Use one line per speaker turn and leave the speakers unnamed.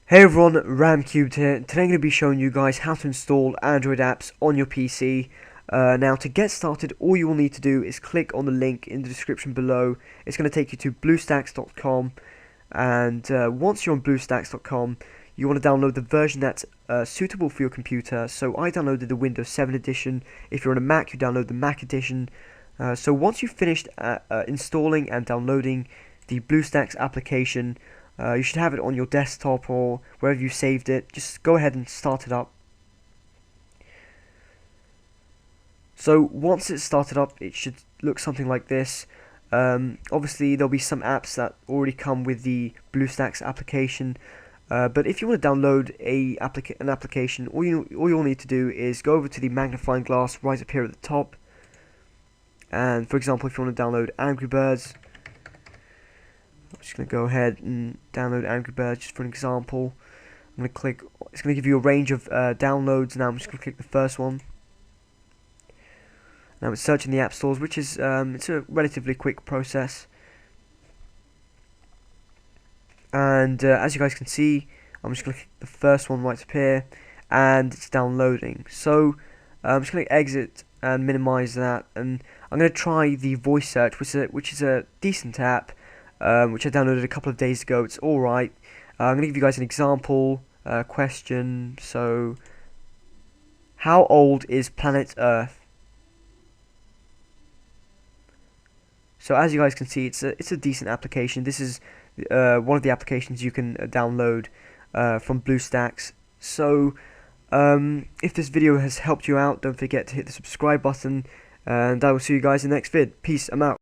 Hey everyone, Ramcubed here. Today I'm going to be showing you guys how to install Android apps on your PC. Now to get started, all you will need to do is click on the link in the description below. It's going to take you to BlueStacks.com, and once you're on BlueStacks.com, you want to download the version that's suitable for your computer. So I downloaded the Windows 7 edition. If you're on a Mac, you download the Mac edition. So once you've finished installing and downloading the BlueStacks application, you should have it on your desktop or wherever you saved it. Just go ahead and start it up. So once it's started up, it should look something like this. Obviously there'll be some apps that already come with the BlueStacks application, but if you want to download an application, all you'll need to do is go over to the magnifying glass right up here at the top, and for example, if you want to download Angry Birds, I'm just going to go ahead and download Angry Birds just for an example. I'm going to click, it's going to give you a range of downloads. Now I'm just going to click the first one. Now it's searching the app stores, which is it's a relatively quick process. And as you guys can see, I'm just going to click the first one right up here, and it's downloading. So I'm just going to exit and minimize that, and I'm going to try the voice search, which is a decent app. Which I downloaded a couple of days ago. It's alright. I'm going to give you guys an example question. So, how old is planet Earth? So as you guys can see, it's a decent application. This is one of the applications you can download from BlueStacks. So if this video has helped you out, don't forget to hit the subscribe button, and I will see you guys in the next vid. Peace, I'm out.